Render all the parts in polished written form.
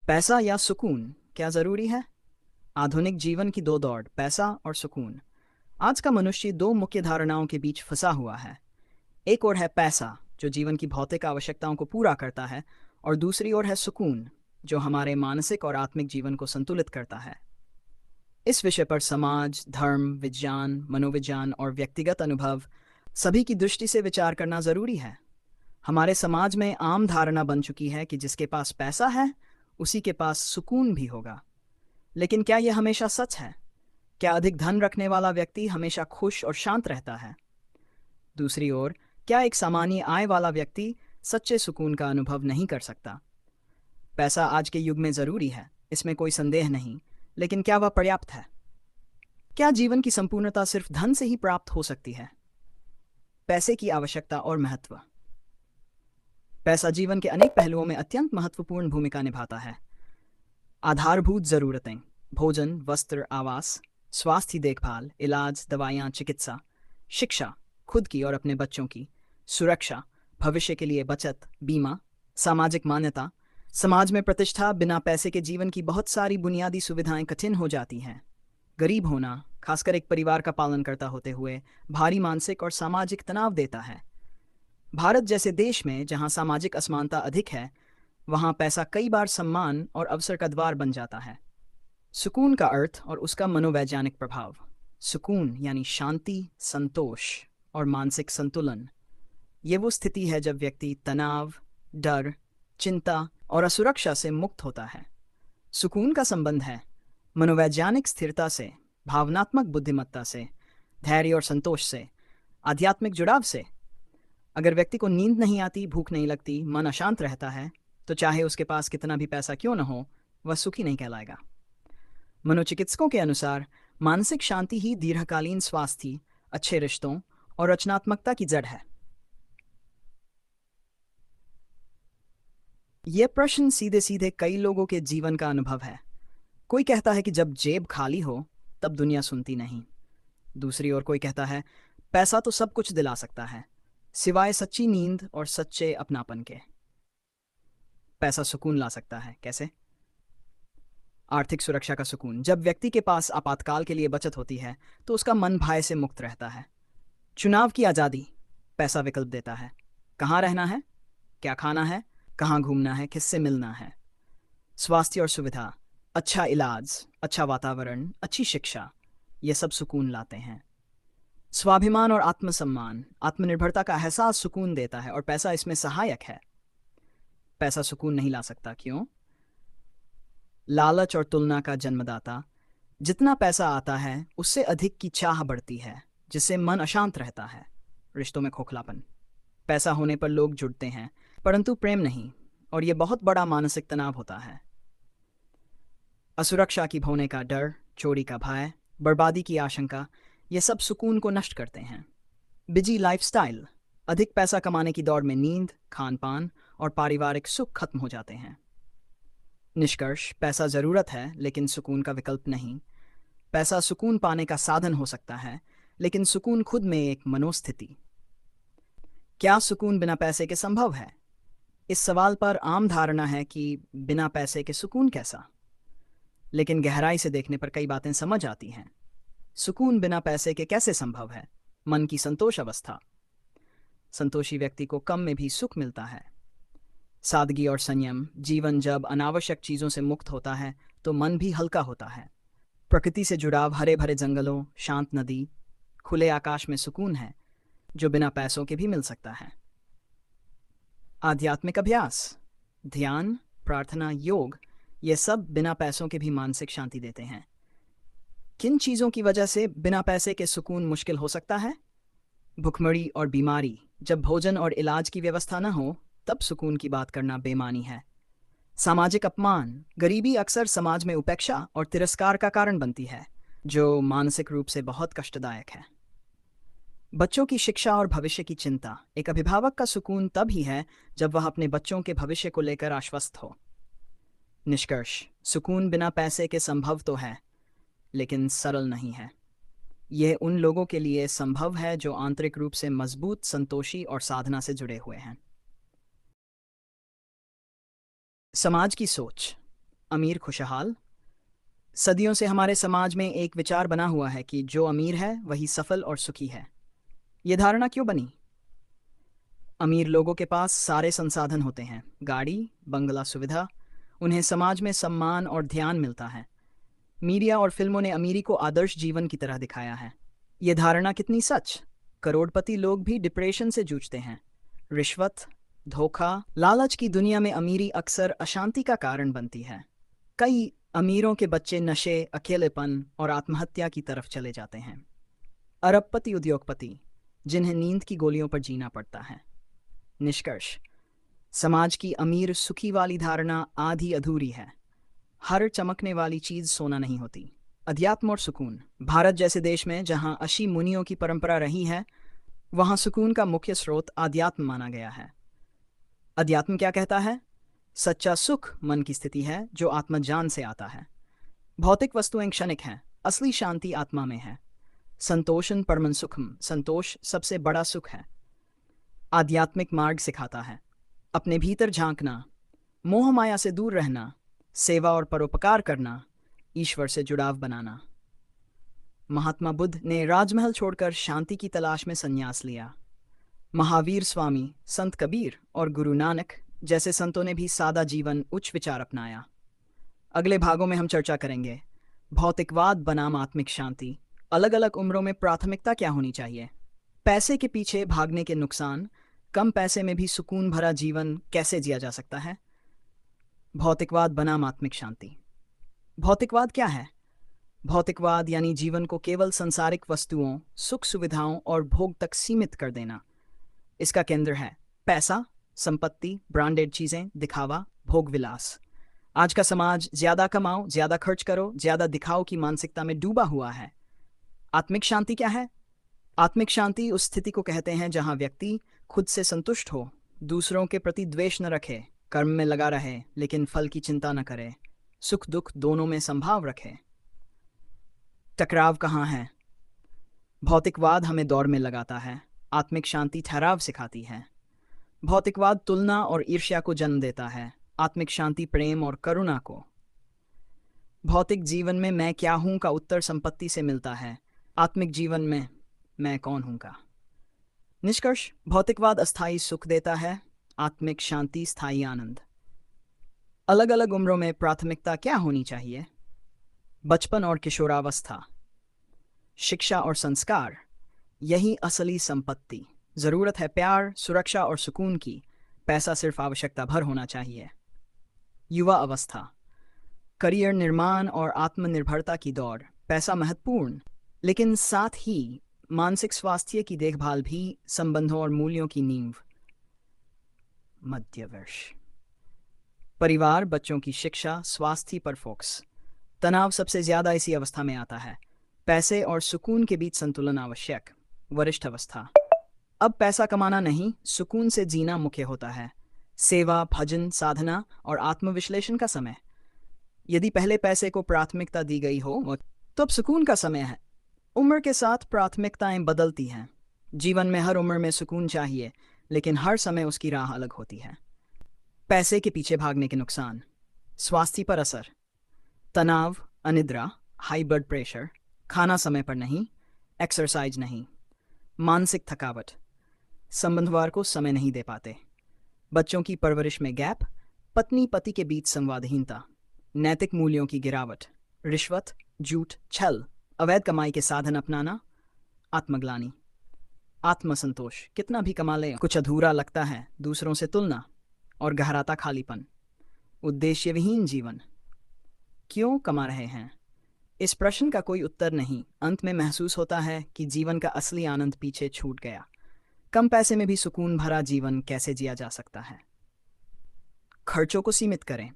पैसा या सुकून क्या जरूरी है? आधुनिक जीवन की दो दौड़, पैसा और सुकून। आज का मनुष्य दो मुख्य धारणाओं के बीच फंसा हुआ है। एक ओर है पैसा, जो जीवन की भौतिक आवश्यकताओं को पूरा करता है, और दूसरी ओर है सुकून, जो हमारे मानसिक और आत्मिक जीवन को संतुलित करता है। इस विषय पर समाज, धर्म, विज्ञान, मनोविज्ञान और व्यक्तिगत अनुभव सभी की दृष्टि से विचार करना जरूरी है। हमारे समाज में आम धारणा बन चुकी है कि जिसके पास पैसा है उसी के पास सुकून भी होगा। लेकिन क्या यह हमेशा सच है? क्या अधिक धन रखने वाला व्यक्ति हमेशा खुश और शांत रहता है? दूसरी ओर, क्या एक सामान्य आय वाला व्यक्ति सच्चे सुकून का अनुभव नहीं कर सकता? पैसा आज के युग में जरूरी है, इसमें कोई संदेह नहीं, लेकिन क्या वह पर्याप्त है? क्या जीवन की संपूर्णता सिर्फ धन से ही प्राप्त हो सकती है? पैसे की आवश्यकता और महत्व। पैसा जीवन के अनेक पहलुओं में अत्यंत महत्वपूर्ण भूमिका निभाता है। आधारभूत जरूरतें, भोजन, वस्त्र, आवास, स्वास्थ्य देखभाल, इलाज, दवाइयाँ, चिकित्सा, शिक्षा, खुद की और अपने बच्चों की, सुरक्षा, भविष्य के लिए बचत, बीमा, सामाजिक मान्यता। समाज में प्रतिष्ठा। बिना पैसे के जीवन की बहुत सारी बुनियादी सुविधाएं कठिन हो जाती हैं। गरीब होना, खासकर एक परिवार का पालन करता होते हुए, भारी मानसिक और सामाजिक तनाव देता है। भारत जैसे देश में जहां सामाजिक असमानता अधिक है, वहां पैसा कई बार सम्मान और अवसर का द्वार बन जाता है। सुकून का अर्थ और उसका मनोवैज्ञानिक प्रभाव। सुकून यानी शांति, संतोष और मानसिक संतुलन। ये वो स्थिति है जब व्यक्ति तनाव, डर, चिंता और असुरक्षा से मुक्त होता है। सुकून का संबंध है मनोवैज्ञानिक स्थिरता से, भावनात्मक बुद्धिमत्ता से, धैर्य और संतोष से, आध्यात्मिक जुड़ाव से। अगर व्यक्ति को नींद नहीं आती, भूख नहीं लगती, मन अशांत रहता है, तो चाहे उसके पास कितना भी पैसा क्यों न हो, वह सुखी नहीं कहलाएगा। मनोचिकित्सकों के अनुसार मानसिक शांति ही दीर्घकालीन स्वास्थ्य, अच्छे रिश्तों और रचनात्मकता की जड़ है। यह प्रश्न सीधे सीधे कई लोगों के जीवन का अनुभव है। कोई कहता है कि जब जेब खाली हो तब दुनिया सुनती नहीं। दूसरी ओर कोई कहता है पैसा तो सब कुछ दिला सकता है, सिवाय सच्ची नींद और सच्चे अपनापन के। पैसा सुकून ला सकता है, कैसे? आर्थिक सुरक्षा का सुकून। जब व्यक्ति के पास आपातकाल के लिए बचत होती है तो उसका मन भय से मुक्त रहता है। चुनाव की आज़ादी। पैसा विकल्प देता है, कहाँ रहना है, क्या खाना है, कहाँ घूमना है, किससे मिलना है। स्वास्थ्य और सुविधा। अच्छा इलाज, अच्छा वातावरण, अच्छी शिक्षा, ये सब सुकून लाते हैं। स्वाभिमान और आत्मसम्मान, आत्मनिर्भरता का एहसास सुकून देता है और पैसा इसमें सहायक है। पैसा सुकून नहीं ला सकता, क्यों? लालच और तुलना का जन्मदाता। जितना पैसा आता है उससे अधिक की चाह बढ़ती है, जिससे मन अशांत रहता है। रिश्तों में खोखलापन। पैसा होने पर लोग जुड़ते हैं, परंतु प्रेम नहीं, और यह बहुत बड़ा मानसिक तनाव होता है। असुरक्षा की होने का डर, चोरी का भय, बर्बादी की आशंका, ये सब सुकून को नष्ट करते हैं। Busy lifestyle. अधिक पैसा कमाने की दौड़ में नींद, खान पान और पारिवारिक सुख खत्म हो जाते हैं। निष्कर्ष, पैसा जरूरत है लेकिन सुकून का विकल्प नहीं। पैसा सुकून पाने का साधन हो सकता है, लेकिन सुकून खुद में एक मनोस्थिति। क्या सुकून बिना पैसे के संभव है? इस सवाल पर आम धारणा है कि बिना पैसे के सुकून कैसा? लेकिन गहराई से देखने पर कई बातें समझ आती हैं। सुकून बिना पैसे के कैसे संभव है? मन की संतोष अवस्था। संतोषी व्यक्ति को कम में भी सुख मिलता है। सादगी और संयम। जीवन जब अनावश्यक चीजों से मुक्त होता है तो मन भी हल्का होता है। प्रकृति से जुड़ाव। हरे भरे जंगलों, शांत नदी, खुले आकाश में सुकून है, जो बिना पैसों के भी मिल सकता है। आध्यात्मिक अभ्यास, ध्यान, प्रार्थना, योग, ये सब बिना पैसों के भी मानसिक शांति देते हैं। किन चीज़ों की वजह से बिना पैसे के सुकून मुश्किल हो सकता है? भुखमरी और बीमारी। जब भोजन और इलाज की व्यवस्था न हो तब सुकून की बात करना बेमानी है। सामाजिक अपमान। गरीबी अक्सर समाज में उपेक्षा और तिरस्कार का कारण बनती है, जो मानसिक रूप से बहुत कष्टदायक है। बच्चों की शिक्षा और भविष्य की चिंता। एक अभिभावक का सुकून तब ही है जब वह अपने बच्चों के भविष्य को लेकर आश्वस्त हो। निष्कर्ष, सुकून बिना पैसे के संभव तो है, लेकिन सरल नहीं है। यह उन लोगों के लिए संभव है जो आंतरिक रूप से मजबूत, संतोषी और साधना से जुड़े हुए हैं। समाज की सोच। अमीर खुशहाल। सदियों से हमारे समाज में एक विचार बना हुआ है कि जो अमीर है वही सफल और सुखी है। ये धारणा क्यों बनी? अमीर लोगों के पास सारे संसाधन होते हैं, गाड़ी, बंगला, सुविधा। उन्हें समाज में सम्मान और ध्यान मिलता है। मीडिया और फिल्मों ने अमीरी को आदर्श जीवन की तरह दिखाया है। ये धारणा कितनी सच? करोड़पति लोग भी डिप्रेशन से जूझते हैं। रिश्वत, धोखा, लालच की दुनिया में अमीरी अक्सर अशांति का कारण बनती है। कई अमीरों के बच्चे नशे, अकेलेपन और आत्महत्या की तरफ चले जाते हैं। अरबपति उद्योगपति, जिन्हें नींद की गोलियों पर जीना पड़ता है। निष्कर्ष: समाज की अमीर सुखी वाली धारणा आधी अधूरी है। हर चमकने वाली चीज सोना नहीं होती। अध्यात्म और सुकून। भारत जैसे देश में जहां ऋषि मुनियों की परंपरा रही है, वहां सुकून का मुख्य स्रोत आध्यात्म माना गया है। अध्यात्म क्या कहता है? सच्चा सुख मन की स्थिति है जो आत्मज्ञान से आता है। भौतिक वस्तुएं क्षणिक हैं, असली शांति आत्मा में है। संतोषन परमन सुखम, संतोष सबसे बड़ा सुख है। आध्यात्मिक मार्ग सिखाता है अपने भीतर झांकना, मोह माया से दूर रहना, सेवा और परोपकार करना, ईश्वर से जुड़ाव बनाना। महात्मा बुद्ध ने राजमहल छोड़कर शांति की तलाश में संन्यास लिया। महावीर स्वामी, संत कबीर और गुरु नानक जैसे संतों ने भी सादा जीवन, उच्च विचार अपनाया। अगले भागों में हम चर्चा करेंगे भौतिकवाद बनाम आत्मिक शांति। अलग अलग उम्रों में प्राथमिकता क्या होनी चाहिए? पैसे के पीछे भागने के नुकसान। कम पैसे में भी सुकून भरा जीवन कैसे जिया जा सकता है? भौतिकवाद बनाम आत्मिक शांति। भौतिकवाद क्या है? भौतिकवाद यानी जीवन को केवल सांसारिक वस्तुओं, सुख सुविधाओं और भोग तक सीमित कर देना। इसका केंद्र है पैसा, संपत्ति, ब्रांडेड चीजें, दिखावा, भोग विलास। आज का समाज ज्यादा कमाओ, ज्यादा खर्च करो, ज्यादा दिखाओ की मानसिकता में डूबा हुआ है। आत्मिक शांति क्या है? आत्मिक शांति उस स्थिति को कहते हैं जहां व्यक्ति खुद से संतुष्ट हो, दूसरों के प्रति द्वेष न रखे, कर्म में लगा रहे लेकिन फल की चिंता न करे, सुख दुख दोनों में संभाव रखे। टकराव कहाँ है? भौतिकवाद हमें दौड़ में लगाता है, आत्मिक शांति ठहराव सिखाती है। भौतिकवाद तुलना और ईर्ष्या को जन्म देता है, आत्मिक शांति प्रेम और करुणा को। भौतिक जीवन में मैं क्या हूं का उत्तर संपत्ति से मिलता है, आत्मिक जीवन में मैं कौन हूं का। निष्कर्ष: भौतिकवाद अस्थायी सुख देता है, आत्मिक शांति स्थायी आनंद। अलग अलग उम्रों में प्राथमिकता क्या होनी चाहिए? बचपन और किशोरावस्था, शिक्षा और संस्कार, यही असली संपत्ति। जरूरत है प्यार, सुरक्षा और सुकून की, पैसा सिर्फ आवश्यकता भर होना चाहिए। युवा अवस्था, करियर निर्माण और आत्मनिर्भरता की दौड़, पैसा महत्वपूर्ण, लेकिन साथ ही मानसिक स्वास्थ्य की देखभाल भी संबंधों और मूल्यों की नींव। मध्य वर्ष, परिवार, बच्चों की शिक्षा, स्वास्थ्य पर फोकस। तनाव सबसे ज्यादा इसी अवस्था में आता है। पैसे और सुकून के बीच संतुलन आवश्यक। वरिष्ठ अवस्था, अब पैसा कमाना नहीं, सुकून से जीना मुख्य होता है। सेवा, भजन, साधना और आत्मविश्लेषण का समय। यदि पहले पैसे को प्राथमिकता दी गई हो तो अब सुकून का समय है। उम्र के साथ प्राथमिकताएं बदलती हैं। जीवन में हर उम्र में सुकून चाहिए, लेकिन हर समय उसकी राह अलग होती है। पैसे के पीछे भागने के नुकसान। स्वास्थ्य पर असर, तनाव, अनिद्रा, हाई ब्लड प्रेशर, खाना समय पर नहीं, एक्सरसाइज नहीं। मानसिक थकावट, संबंधवार को समय नहीं दे पाते। बच्चों की परवरिश में गैप, पत्नी पति के बीच संवादहीनता। नैतिक मूल्यों की गिरावट, रिश्वत, झूठ, छल, अवैध कमाई के साधन अपनाना। आत्मग्लानि, आत्मसंतोष, कितना भी कमा ले कुछ अधूरा लगता है, दूसरों से तुलना और गहराता खालीपन। उद्देश्य विहीन जीवन। क्यों कमा रहे हैं? इस प्रश्न का कोई उत्तर नहीं। अंत में महसूस होता है कि जीवन का असली आनंद पीछे छूट गया। कम पैसे में भी सुकून भरा जीवन कैसे जिया जा सकता है? खर्चों को सीमित करें,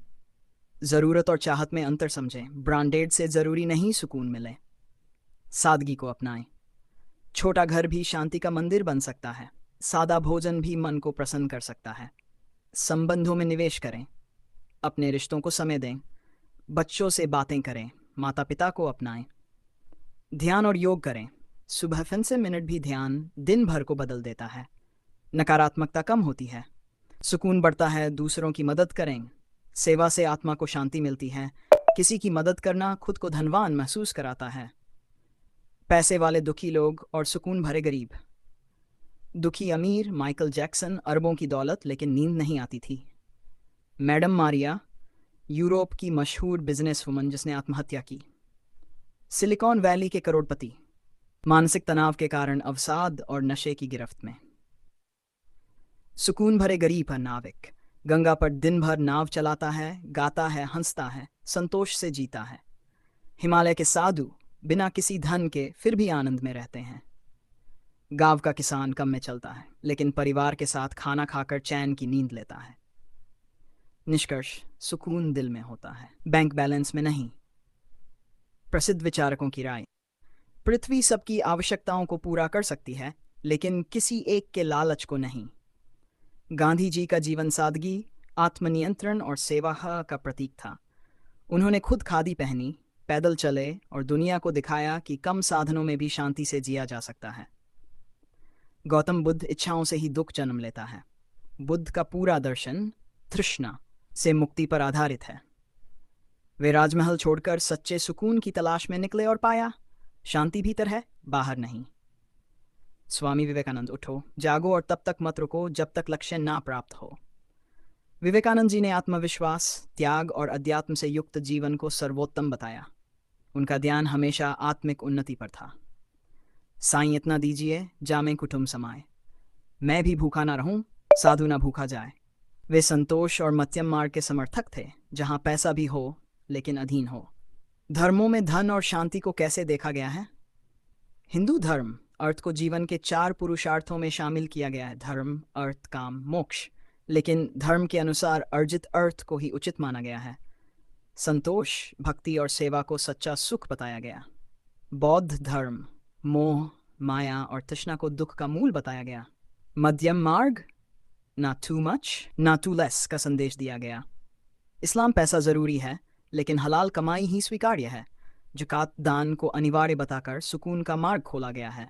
जरूरत और चाहत में अंतर समझें। ब्रांडेड से जरूरी नहीं सुकून मिले। सादगी को अपनाएं, छोटा घर भी शांति का मंदिर बन सकता है। सादा भोजन भी मन को प्रसन्न कर सकता है। संबंधों में निवेश करें, अपने रिश्तों को समय दें। बच्चों से बातें करें, माता पिता को अपनाएं। ध्यान और योग करें, सुबह 5 मिनट भी ध्यान दिन भर को बदल देता है। नकारात्मकता कम होती है, सुकून बढ़ता है। दूसरों की मदद करें, सेवा से आत्मा को शांति मिलती है। किसी की मदद करना खुद को धनवान महसूस कराता है। पैसे वाले दुखी लोग और सुकून भरे गरीब। दुखी अमीर माइकल जैक्सन, अरबों की दौलत लेकिन नींद नहीं आती थी। मैडम मारिया, यूरोप की मशहूर बिजनेस वुमन जिसने आत्महत्या की। सिलिकॉन वैली के करोड़पति, मानसिक तनाव के कारण अवसाद और नशे की गिरफ्त में। सुकून भरे गरीब है नाविक, गंगा पर दिन भर नाव चलाता है, गाता है, हंसता है, संतोष से जीता है। हिमालय के साधु बिना किसी धन के फिर भी आनंद में रहते हैं। गांव का किसान कम में चलता है लेकिन परिवार के साथ खाना खाकर चैन की नींद लेता है। निष्कर्ष, सुकून दिल में होता है, बैंक बैलेंस में नहीं। प्रसिद्ध विचारकों की राय। पृथ्वी सबकी आवश्यकताओं को पूरा कर सकती है लेकिन किसी एक के लालच को नहीं। गांधी जी का जीवन सादगी, आत्मनियंत्रण और सेवा का प्रतीक था। उन्होंने खुद खादी पहनी, पैदल चले और दुनिया को दिखाया कि कम साधनों में भी शांति से जिया जा सकता है। गौतम बुद्ध इच्छाओं से ही दुख जन्म लेता है। बुद्ध का पूरा दर्शन तृष्णा से मुक्ति पर आधारित है। वे राजमहल छोड़कर सच्चे सुकून की तलाश में निकले और पाया, शांति भीतर है, बाहर नहीं। स्वामी विवेकानंद, उठो, जागो और तब तक मत रुको जब तक लक्ष्य ना प्राप्त हो। विवेकानंद जी ने आत्मविश्वास, त्याग और अध्यात्म से युक्त जीवन को सर्वोत्तम बताया। उनका ध्यान हमेशा आत्मिक उन्नति पर था। साईं इतना दीजिए जामे कुटुम समाए, मैं भी भूखा ना रहूं, साधु ना भूखा जाए। वे संतोष और मध्यम मार्ग के समर्थक थे, जहां पैसा भी हो लेकिन अधीन हो। धर्मों में धन और शांति को कैसे देखा गया है? हिंदू धर्म अर्थ को जीवन के 4 पुरुषार्थों में शामिल किया गया है, धर्म, अर्थ, काम, मोक्ष। लेकिन धर्म के अनुसार अर्जित अर्थ को ही उचित माना गया है। संतोष, भक्ति और सेवा को सच्चा सुख बताया गया। बौद्ध धर्म मोह, माया और तृष्णा को दुख का मूल बताया गया। मध्यम मार्ग, ना टू मच ना टू लेस का संदेश दिया गया। इस्लाम पैसा जरूरी है लेकिन हलाल कमाई ही स्वीकार्य है। ज़कात दान को अनिवार्य बताकर सुकून का मार्ग खोला गया है।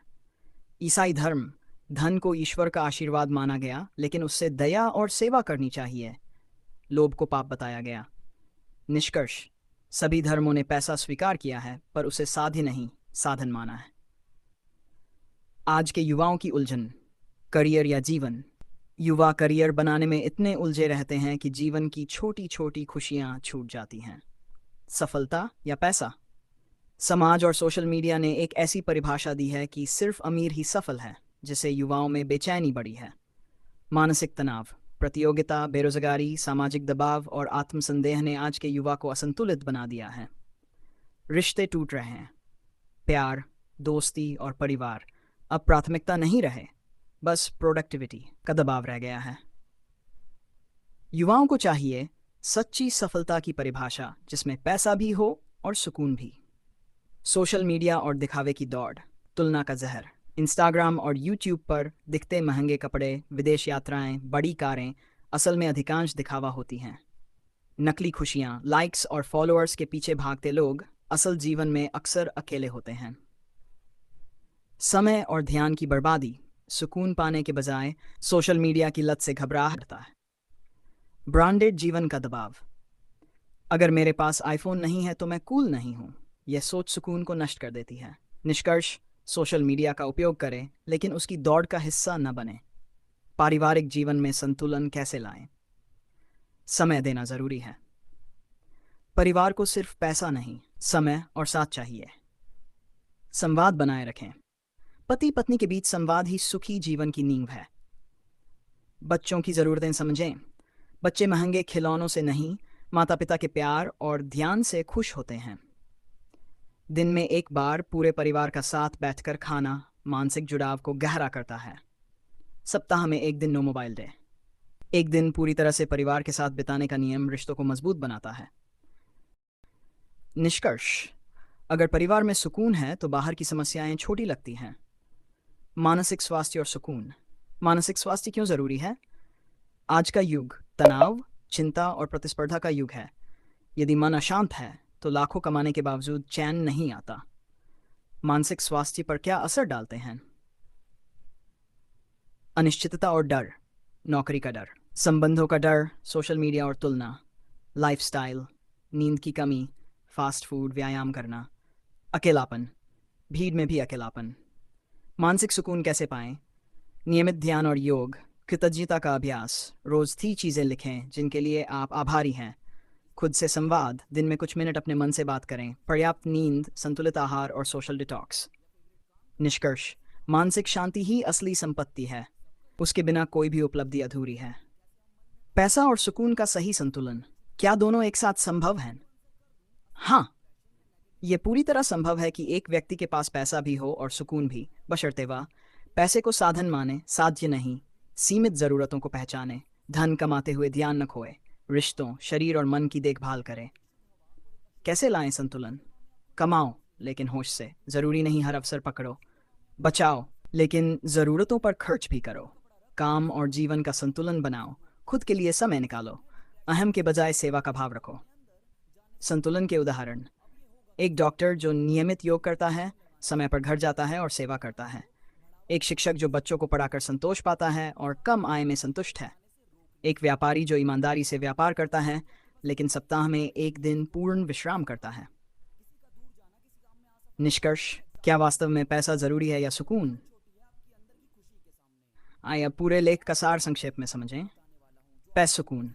ईसाई धर्म धन को ईश्वर का आशीर्वाद माना गया लेकिन उससे दया और सेवा करनी चाहिए। लोभ को पाप बताया गया। निष्कर्ष, सभी धर्मों ने पैसा स्वीकार किया है पर उसे साध्य नहीं, साधन माना है। आज के युवाओं की उलझन, करियर या जीवन। युवा करियर बनाने में इतने उलझे रहते हैं कि जीवन की छोटी छोटी खुशियां छूट जाती हैं। सफलता या पैसा? समाज और सोशल मीडिया ने एक ऐसी परिभाषा दी है कि सिर्फ अमीर ही सफल है, जिससे युवाओं में बेचैनी बढ़ी है। मानसिक तनाव, प्रतियोगिता, बेरोजगारी, सामाजिक दबाव और आत्मसंदेह ने आज के युवा को असंतुलित बना दिया है। रिश्ते टूट रहे हैं। प्यार, दोस्ती और परिवार अब प्राथमिकता नहीं रहे, बस प्रोडक्टिविटी का दबाव रह गया है। युवाओं को चाहिए सच्ची सफलता की परिभाषा जिसमें पैसा भी हो और सुकून भी। सोशल मीडिया और दिखावे की दौड़, तुलना का जहर। इंस्टाग्राम और यूट्यूब पर दिखते महंगे कपड़े, विदेश यात्राएं, बड़ी कारें असल में अधिकांश दिखावा होती हैं। नकली खुशियां, लाइक्स और फॉलोअर्स के पीछे भागते लोग असल जीवन में अक्सर अकेले होते हैं। समय और ध्यान की बर्बादी, सुकून पाने के बजाय सोशल मीडिया की लत से घबराहट है। ब्रांडेड जीवन का दबाव, अगर मेरे पास आईफोन नहीं है तो मैं कूल नहीं हूं, यह सोच सुकून को नष्ट कर देती है। निष्कर्ष, सोशल मीडिया का उपयोग करें लेकिन उसकी दौड़ का हिस्सा न बने। पारिवारिक जीवन में संतुलन कैसे लाएं? समय देना जरूरी है। परिवार को सिर्फ पैसा नहीं, समय और साथ चाहिए। संवाद बनाए रखें। पति पत्नी के बीच संवाद ही सुखी जीवन की नींव है। बच्चों की जरूरतें समझें। बच्चे महंगे खिलौनों से नहीं, माता पिता के प्यार और ध्यान से खुश होते हैं। दिन में एक बार पूरे परिवार का साथ बैठकर खाना मानसिक जुड़ाव को गहरा करता है। सप्ताह में एक दिन नो मोबाइल डे। एक दिन पूरी तरह से परिवार के साथ बिताने का नियम रिश्तों को मजबूत बनाता है। निष्कर्ष, अगर परिवार में सुकून है तो बाहर की समस्याएं छोटी लगती हैं। मानसिक स्वास्थ्य और सुकून। मानसिक स्वास्थ्य क्यों जरूरी है? आज का युग तनाव, चिंता और प्रतिस्पर्धा का युग है। यदि मन अशांत है तो लाखों कमाने के बावजूद चैन नहीं आता। मानसिक स्वास्थ्य पर क्या असर डालते हैं? अनिश्चितता और डर, नौकरी का डर, संबंधों का डर, सोशल मीडिया और तुलना, लाइफस्टाइल, नींद की कमी, फास्ट फूड, व्यायाम करना, अकेलापन, भीड़ में भी अकेलापन। मानसिक सुकून कैसे पाएं? नियमित ध्यान और योग, कृतज्ञता का अभ्यास, रोज 3 चीज़ें लिखें जिनके लिए आप आभारी हैं। खुद से संवाद, दिन में कुछ मिनट अपने मन से बात करें। पर्याप्त नींद, संतुलित आहार और सोशल डिटॉक्स। निष्कर्ष, मानसिक शांति ही असली संपत्ति है। उसके बिना कोई भी उपलब्धि अधूरी है। पैसा और सुकून का सही संतुलन, क्या दोनों एक साथ संभव हैं? हाँ, ये पूरी तरह संभव है कि एक व्यक्ति के पास पैसा भी हो और सुकून भी, बशर्ते वह पैसे को साधन माने, साध्य नहीं। सीमित जरूरतों को पहचाने, धन कमाते हुए ध्यान न खोए, रिश्तों, शरीर और मन की देखभाल करें। कैसे लाएं संतुलन? कमाओ लेकिन होश से, जरूरी नहीं हर अवसर पकड़ो। बचाओ लेकिन जरूरतों पर खर्च भी करो। काम और जीवन का संतुलन बनाओ, खुद के लिए समय निकालो। अहम के बजाय सेवा का भाव रखो। संतुलन के उदाहरण: एक डॉक्टर जो नियमित योग करता है, समय पर घर जाता है और सेवा करता है। एक शिक्षक जो बच्चों को पढ़ाकर संतोष पाता है और कम आय में संतुष्ट है। एक व्यापारी जो ईमानदारी से व्यापार करता है लेकिन सप्ताह में एक दिन पूर्ण विश्राम करता है। निष्कर्ष, क्या वास्तव में पैसा जरूरी है या सुकून? आइए अब पूरे लेख का सार संक्षेप में समझें। सुकून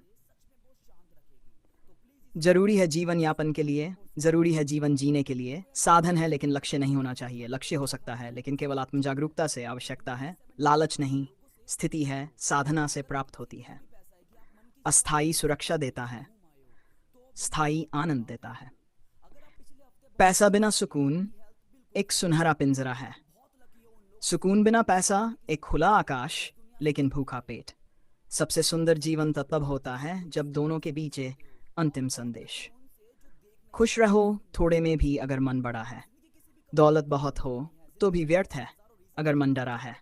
जरूरी है जीवन यापन के लिए, जरूरी है जीवन जीने के लिए। साधन है लेकिन लक्ष्य नहीं होना चाहिए। लक्ष्य हो सकता है लेकिन केवल आत्म जागरूकता से। आवश्यकता है, लालच नहीं। स्थिति है, साधना से प्राप्त होती है। अस्थाई सुरक्षा देता है, स्थायी आनंद देता है। पैसा बिना सुकून एक सुनहरा पिंजरा है। सुकून बिना पैसा एक खुला आकाश लेकिन भूखा पेट। सबसे सुंदर जीवन तब होता है जब दोनों के बीच अंतिम संदेश। खुश रहो थोड़े में भी अगर मन बड़ा है। दौलत बहुत हो तो भी व्यर्थ है अगर मन डरा है।